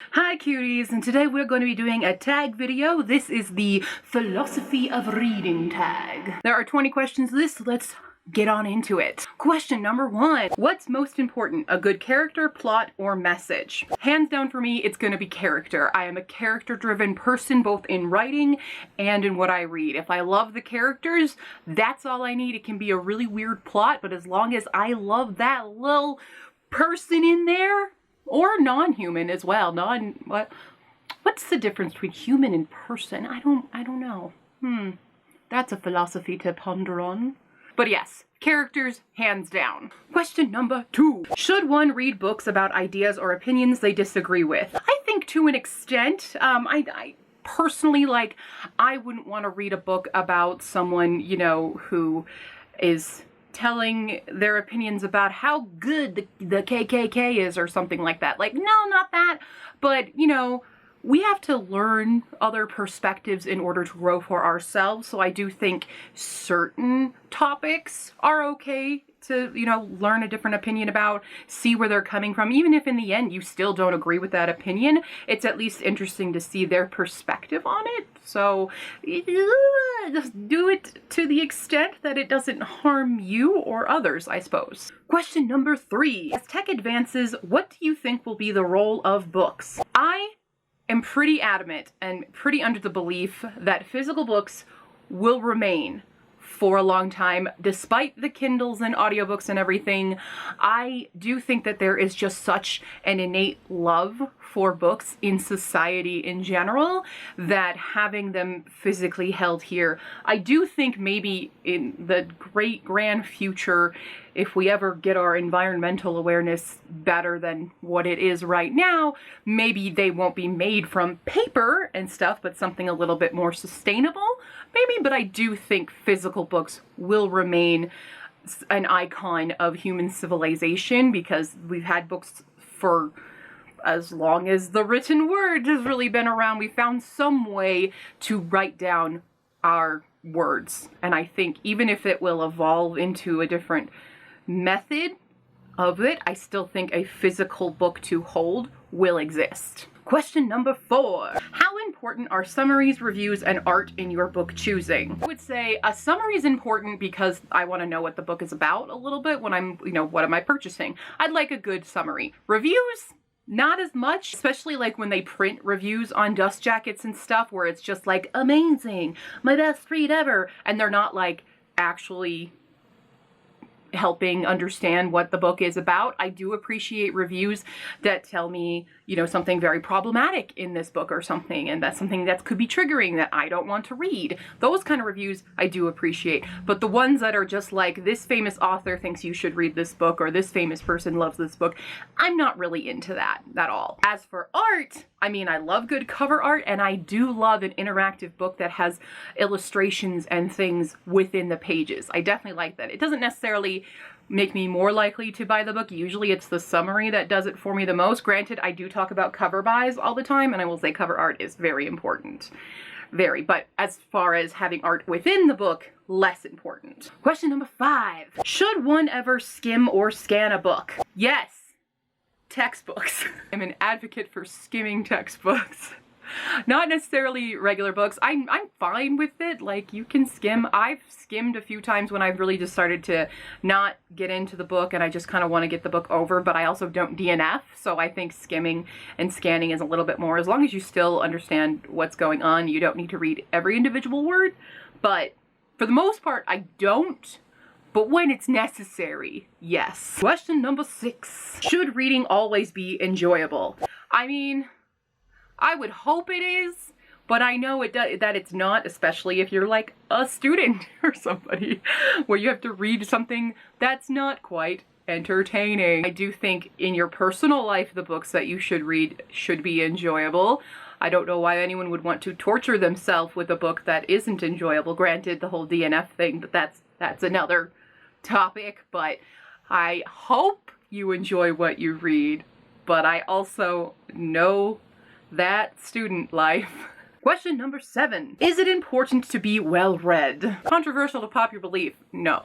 Hi cuties, and today we're going to be doing a tag video. This is the philosophy of reading tag. There are 20 questions to this, let's get on into it. Question number 1. What's most important, a good character, plot, or message? Hands down for me, it's going to be character. I am a character-driven person, both in writing and in what I read. If I love the characters, that's all I need. It can be a really weird plot, but as long as I love that little person in there, or non-human as well. What's the difference between human and person? I don't know. That's a philosophy to ponder on. But yes, characters, hands down. Question number 2. Should one read books about ideas or opinions they disagree with? I think to an extent. I personally, I wouldn't want to read a book about someone, who is telling their opinions about how good the KKK is or something like that. No, not that. But, we have to learn other perspectives in order to grow for ourselves. So I do think certain topics are okay to, learn a different opinion about, see where they're coming from. Even if in the end you still don't agree with that opinion, it's at least interesting to see their perspective on it. So just do it to the extent that it doesn't harm you or others, I suppose. Question number 3. As tech advances, what do you think will be the role of books? I am pretty adamant and pretty under the belief that physical books will remain for a long time, despite the Kindles and audiobooks and everything. I do think that there is just such an innate love for books in society in general that having them physically held here, I do think maybe in the great grand future, if we ever get our environmental awareness better than what it is right now, maybe they won't be made from paper and stuff, but something a little bit more sustainable, maybe. But I do think physical books will remain an icon of human civilization, because we've had books for as long as the written word has really been around. We found some way to write down our words. And I think even if it will evolve into a different method of it, I still think a physical book to hold will exist. Question number 4. How important are summaries, reviews, and art in your book choosing? I would say a summary is important because I want to know what the book is about a little bit when I'm, what am I purchasing? I'd like a good summary. Reviews, not as much, especially when they print reviews on dust jackets and stuff where it's just amazing, my best read ever, and they're not actually helping understand what the book is about. I do appreciate reviews that tell me, something very problematic in this book or something, and that's something that could be triggering that I don't want to read. Those kind of reviews I do appreciate. But the ones that are just this famous author thinks you should read this book, or this famous person loves this book, I'm not really into that at all. As for art, I love good cover art, and I do love an interactive book that has illustrations and things within the pages. I definitely like that. It doesn't necessarily make me more likely to buy the book. Usually it's the summary that does it for me the most. Granted, I do talk about cover buys all the time, and I will say cover art is very important. Very. But as far as having art within the book, less important. Question number 5. Should one ever skim or scan a book? Yes. Textbooks. I'm an advocate for skimming textbooks. Not necessarily regular books. I'm fine with it. You can skim. I've skimmed a few times when I've really just started to not get into the book and I just kind of want to get the book over, but I also don't DNF, so I think skimming and scanning is a little bit more. As long as you still understand what's going on, you don't need to read every individual word, but for the most part, I don't. But when it's necessary, yes. Question number 6. Should reading always be enjoyable? I would hope it is, but I know that it's not, especially if you're a student or somebody where you have to read something that's not quite entertaining. I do think in your personal life, the books that you should read should be enjoyable. I don't know why anyone would want to torture themselves with a book that isn't enjoyable. Granted, the whole DNF thing, but that's another topic. But I hope you enjoy what you read, but I also know that student life. Question number 7. Is it important to be well-read? Controversial to popular belief? No.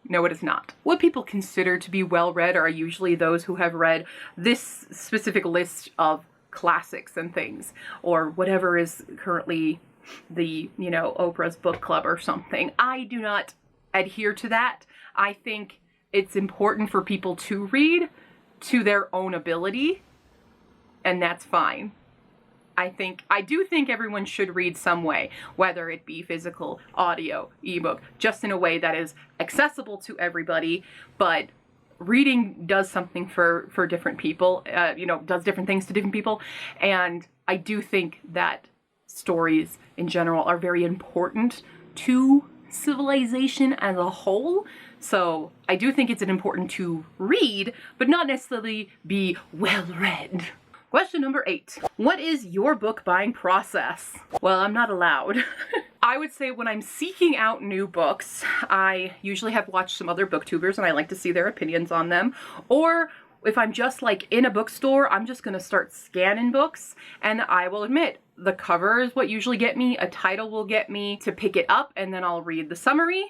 No, it is not. What people consider to be well-read are usually those who have read this specific list of classics and things, or whatever is currently the, you know, Oprah's book club or something. I do not adhere to that. I think it's important for people to read to their own ability, and that's fine. I do think everyone should read some way, whether it be physical, audio, ebook, just in a way that is accessible to everybody. But reading does something for different people, you know, does different things to different people. And I do think that stories in general are very important to civilization as a whole. So I do think it's important to read, but not necessarily be well read. Question number 8. What is your book buying process? Well, I'm not allowed. I would say when I'm seeking out new books, I usually have watched some other booktubers and I like to see their opinions on them. Or if I'm just like in a bookstore, I'm just gonna start scanning books, and I will admit, the cover is what usually get me, a title will get me to pick it up, and then I'll read the summary,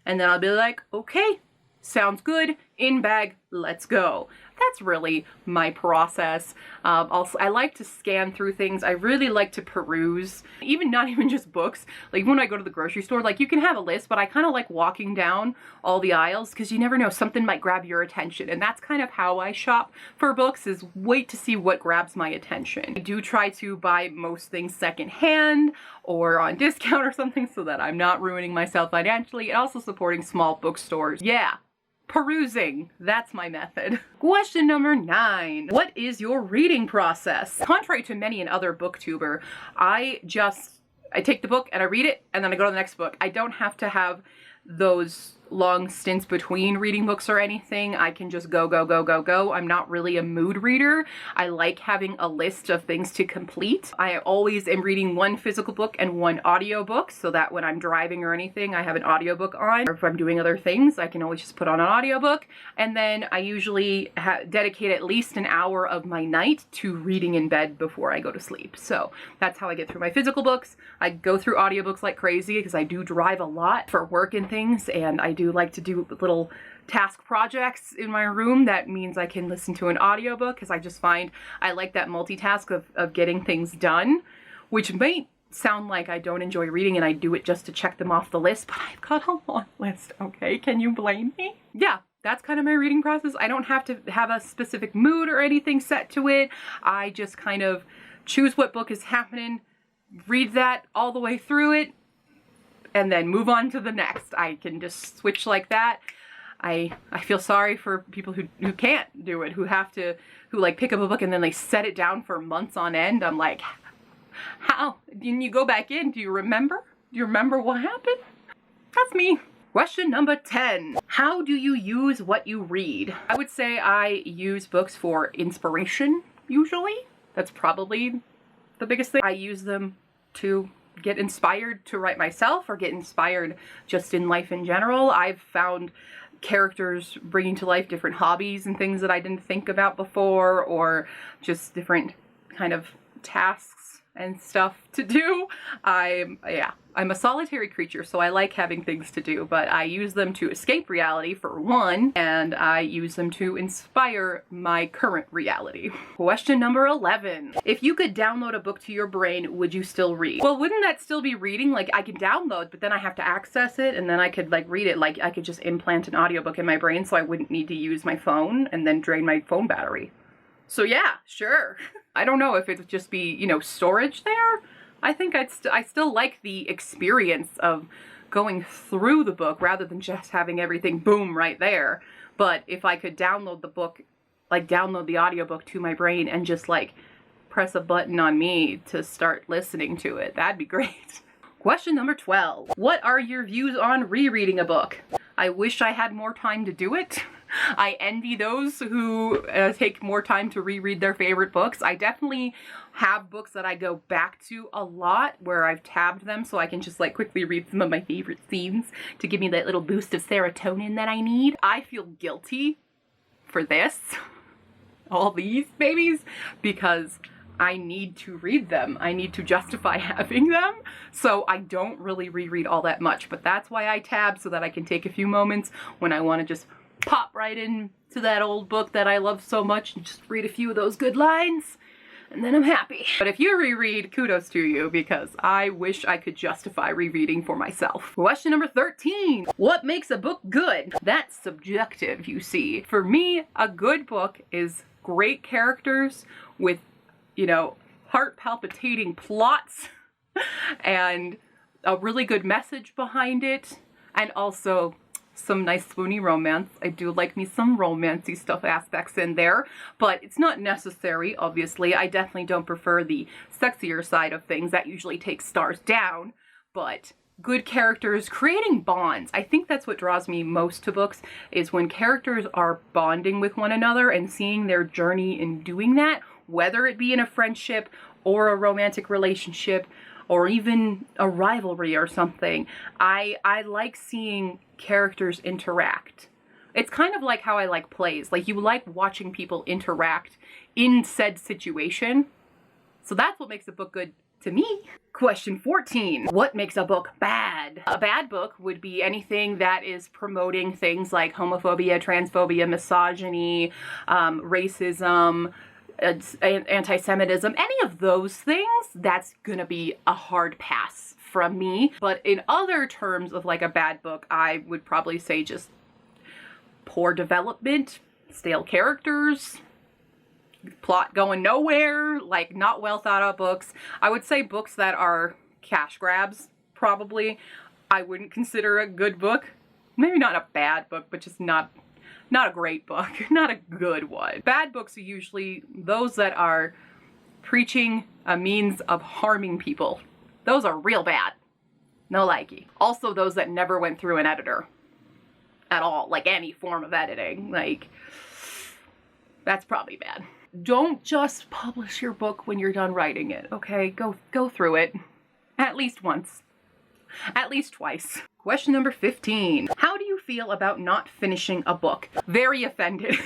and then I'll be like, okay, sounds good, in bag, let's go. That's really my process. Also, I like to scan through things. I really like to peruse, not even just books. Like when I go to the grocery store, like you can have a list, but I kind of like walking down all the aisles because you never know, something might grab your attention. And that's kind of how I shop for books, is wait to see what grabs my attention. I do try to buy most things secondhand or on discount or something so that I'm not ruining myself financially, and also supporting small bookstores. Yeah. Perusing, that's my method. Question number 9. What is your reading process? Contrary to many another booktuber, I take the book and I read it and then I go to the next book. I don't have to have those long stints between reading books or anything. I can just go, go, go, go, go. I'm not really a mood reader. I like having a list of things to complete. I always am reading one physical book and one audio book, so that when I'm driving or anything, I have an audiobook on. Or if I'm doing other things, I can always just put on an audiobook. And then I usually dedicate at least an hour of my night to reading in bed before I go to sleep. So that's how I get through my physical books. I go through audiobooks like crazy because I do drive a lot for work and things, and I do like to do little task projects in my room. That means I can listen to an audiobook, because I just find I like that multitask of getting things done, which might sound like I don't enjoy reading and I do it just to check them off the list, but I've got a long list, okay? Can you blame me? Yeah, that's kind of my reading process. I don't have to have a specific mood or anything set to it. I just kind of choose what book is happening, read that all the way through it, and then move on to the next. I can just switch like that. I feel sorry for people who can't do it, who like pick up a book and then they set it down for months on end. I'm like, how? When you go back in, do you remember? Do you remember what happened? That's me. Question number 10. How do you use what you read? I would say I use books for inspiration, usually. That's probably the biggest thing. I use them to get inspired to write myself, or get inspired just in life in general. I've found characters bringing to life different hobbies and things that I didn't think about before, or just different kind of tasks and stuff to do. I'm a solitary creature, so I like having things to do, but I use them to escape reality for one, and I use them to inspire my current reality. Question number 11. If you could download a book to your brain, would you still read? Well, wouldn't that still be reading? Like, I can download, but then I have to access it, and then I could like read it. Like, I could just implant an audiobook in my brain, so I wouldn't need to use my phone and then drain my phone battery. So yeah, sure. I don't know if it'd just be, you know, storage there. I think I still like the experience of going through the book rather than just having everything boom right there. But if I could download the book, like download the audiobook to my brain and just like press a button on me to start listening to it, that'd be great. Question number 12. What are your views on rereading a book? I wish I had more time to do it. I envy those who take more time to reread their favorite books. I definitely have books that I go back to a lot where I've tabbed them so I can just like quickly read some of my favorite scenes to give me that little boost of serotonin that I need. I feel guilty for this, all these babies, because I need to read them. I need to justify having them. So I don't really reread all that much, but that's why I tab, so that I can take a few moments when I want to just pop right in to that old book that I love so much and just read a few of those good lines. and then I'm happy. But if you reread, kudos to you, because I wish I could justify rereading for myself. Question number 13. What makes a book good? That's subjective, you see. For me, a good book is great characters with, you know, heart palpitating plots and a really good message behind it, and also some nice swoony romance. I do like me some romancy stuff aspects in there, but it's not necessary, obviously. I definitely don't prefer the sexier side of things. That usually takes stars down, but good characters, creating bonds. I think that's what draws me most to books, is when characters are bonding with one another and seeing their journey in doing that, whether it be in a friendship or a romantic relationship or even a rivalry or something. I like seeing characters interact. It's kind of like how I like plays. Like, you like watching people interact in said situation. So that's what makes a book good to me. Question 14. What makes a book bad? A bad book would be anything that is promoting things like homophobia, transphobia, misogyny, racism, anti-Semitism, any of those things. That's gonna be a hard pass from me. But in other terms of like a bad book, I would probably say just poor development, stale characters, plot going nowhere, like not well thought out books. I would say books that are cash grabs, probably, I wouldn't consider a good book. Maybe not a bad book, but just not a great book, not a good one. Bad books are usually those that are preaching a means of harming people. Those are real bad. No likey. Also those that never went through an editor at all, like any form of editing. Like, that's probably bad. Don't just publish your book when you're done writing it, okay? Go through it at least once, at least twice. Question number 15. How do you feel about not finishing a book? Very offended.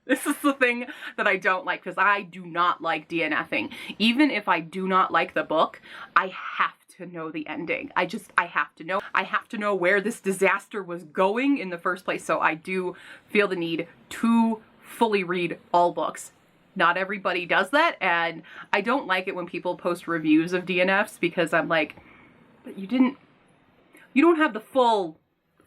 This is the thing that I don't like, because I do not like DNFing. Even if I do not like the book, I have to know the ending. I have to know. I have to know where this disaster was going in the first place. So I do feel the need to fully read all books. Not everybody does that, and I don't like it when people post reviews of DNFs, because I'm like, but you don't have the full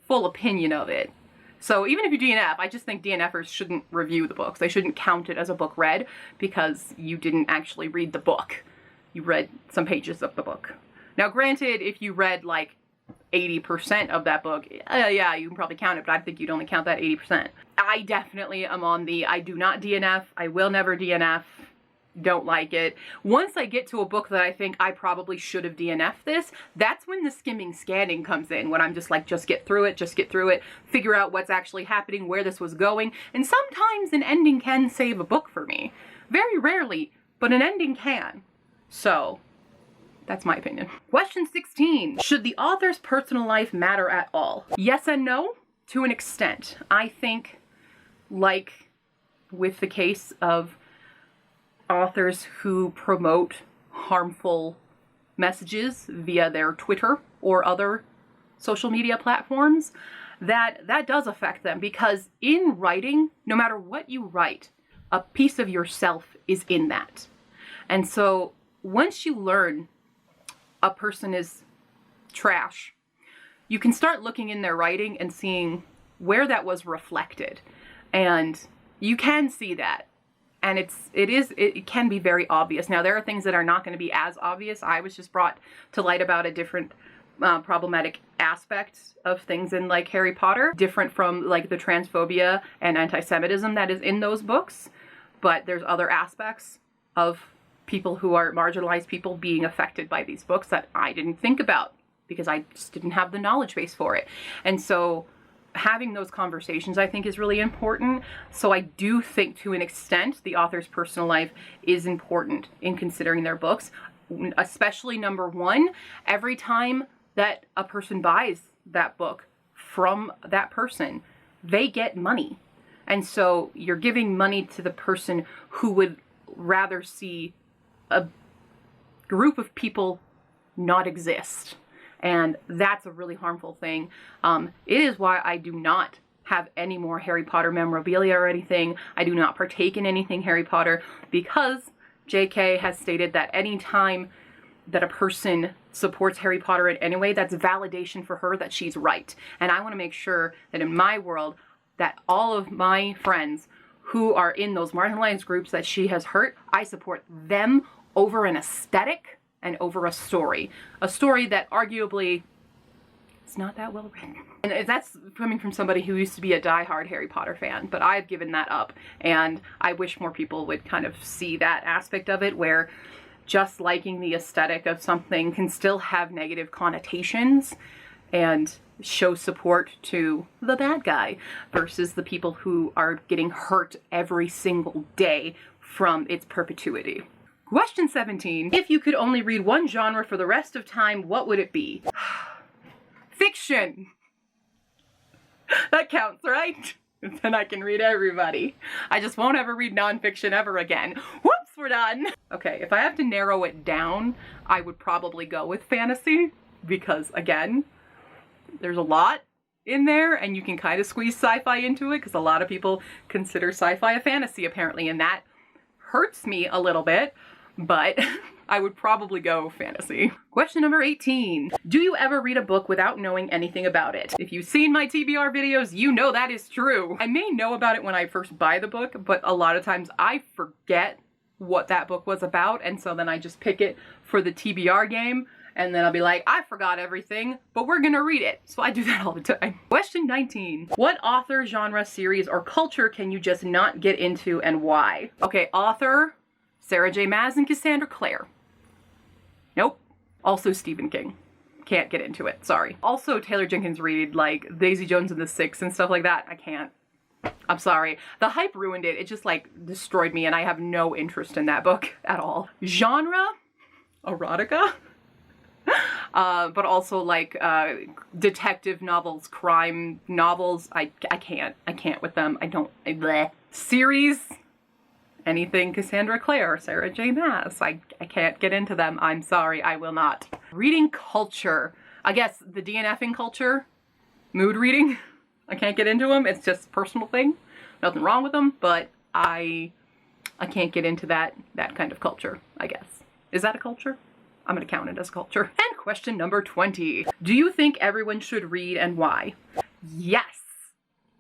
opinion of it. So even if you DNF, I just think DNFers shouldn't review the books. They shouldn't count it as a book read, because you didn't actually read the book. You read some pages of the book. Now granted, if you read like 80% of that book, yeah, you can probably count it, but I think you'd only count that 80%. I definitely am on the I do not DNF, I will never DNF, don't like it. Once I get to a book that I think I probably should have DNF'd this, that's when the skimming scanning comes in, when I'm just like, just get through it, figure out what's actually happening, where this was going. And sometimes an ending can save a book for me. Very rarely, but an ending can. So that's my opinion. Question 16. Should the author's personal life matter at all? Yes and no, to an extent. I think, like with the case of authors who promote harmful messages via their Twitter or other social media platforms, that does affect them, because in writing, no matter what you write, a piece of yourself is in that. And so once you learn a person is trash, you can start looking in their writing and seeing where that was reflected. And you can see that. And it can be very obvious. Now, there are things that are not going to be as obvious. I was just brought to light about a different problematic aspect of things in like Harry Potter, different from like the transphobia and anti-Semitism that is in those books. But there's other aspects of people who are marginalized people being affected by these books that I didn't think about, because I just didn't have the knowledge base for it. And so having those conversations, I think, is really important. So I do think, to an extent, the author's personal life is important in considering their books, especially number one, every time that a person buys that book from that person, they get money. And so you're giving money to the person who would rather see a group of people not exist. And that's a really harmful thing. It is why I do not have any more Harry Potter memorabilia or anything. I do not partake in anything Harry Potter, because JK has stated that any time that a person supports Harry Potter in any way, that's validation for her that she's right. And I want to make sure that in my world, that all of my friends who are in those marginalized groups that she has hurt, I support them over an aesthetic and over a story. A story that arguably is not that well written. And that's coming from somebody who used to be a diehard Harry Potter fan, but I've given that up. And I wish more people would kind of see that aspect of it, where just liking the aesthetic of something can still have negative connotations and show support to the bad guy versus the people who are getting hurt every single day from its perpetuity. Question 17. If you could only read one genre for the rest of time, what would it be? Fiction. That counts, right? Then I can read everybody. I just won't ever read nonfiction ever again. Whoops, we're done. Okay, if I have to narrow it down, I would probably go with fantasy because, again, there's a lot in there and you can kind of squeeze sci-fi into it because a lot of people consider sci-fi a fantasy apparently, and that hurts me a little bit, but I would probably go fantasy. Question number 18. Do you ever read a book without knowing anything about it? If you've seen my TBR videos, you know that is true. I may know about it when I first buy the book, but a lot of times I forget what that book was about, and so then I just pick it for the TBR game, and then I'll be like, I forgot everything, but we're gonna read it. So I do that all the time. Question 19. What author, genre, series, or culture can you just not get into and why? Okay, author, Sarah J. Maas and Cassandra Clare. Nope. Also Stephen King. Can't get into it, sorry. Also Taylor Jenkins Reid, like Daisy Jones and the Six and stuff like that, I can't. I'm sorry. The hype ruined it. It just like destroyed me and I have no interest in that book at all. Genre, erotica. But also like detective novels, crime novels. I can't with them. I don't. Bleh. Series, anything Cassandra Clare, Sarah J. Maas. I can't get into them. I'm sorry, I will not. Reading culture. I guess the DNFing culture, mood reading. I can't get into them. It's just a personal thing. Nothing wrong with them, but I can't get into that kind of culture, I guess. Is that a culture? I'm gonna count it as culture. And question number 20. Do you think everyone should read and why? Yes,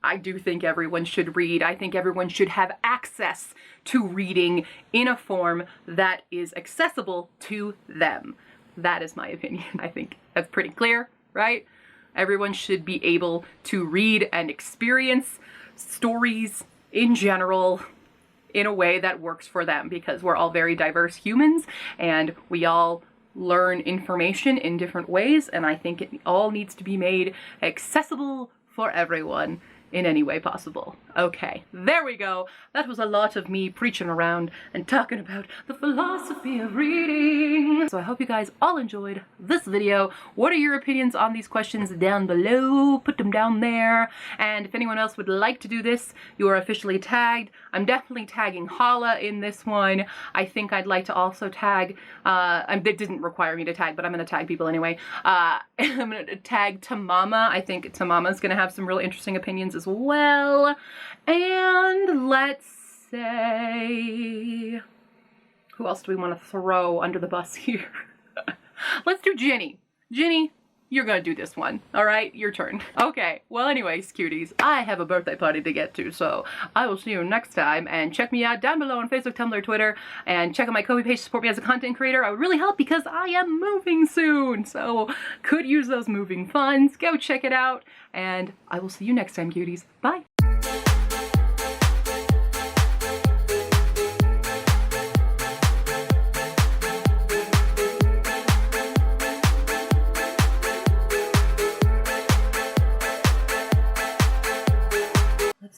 I do think everyone should read. I think everyone should have access to reading in a form that is accessible to them. That is my opinion. I think that's pretty clear, right? Everyone should be able to read and experience stories in general in a way that works for them, because we're all very diverse humans and we all learn information in different ways, and I think it all needs to be made accessible for everyone in any way possible. Okay, there we go. That was a lot of me preaching around and talking about the philosophy of reading. So I hope you guys all enjoyed this video. What are your opinions on these questions down below? Put them down there. And if anyone else would like to do this, you are officially tagged. I'm definitely tagging Hala in this one. I think I'd like to also tag, it didn't require me to tag, but I'm gonna tag people anyway. I'm gonna tag Tamama. I think Tamama's gonna have some really interesting opinions as well. And let's say, who else do we want to throw under the bus here? Let's do Ginny. Ginny, you're gonna do this one, all right? Your turn. Okay, well anyways, cuties, I have a birthday party to get to, so I will see you next time, and check me out down below on Facebook, Tumblr, Twitter, and check out my Ko-fi page to support me as a content creator. I would really help because I am moving soon, so could use those moving funds. Go check it out, and I will see you next time, cuties. Bye.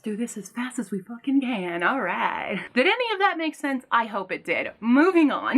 Do this as fast as we fucking can. All right. Did any of that make sense? I hope it did. Moving on.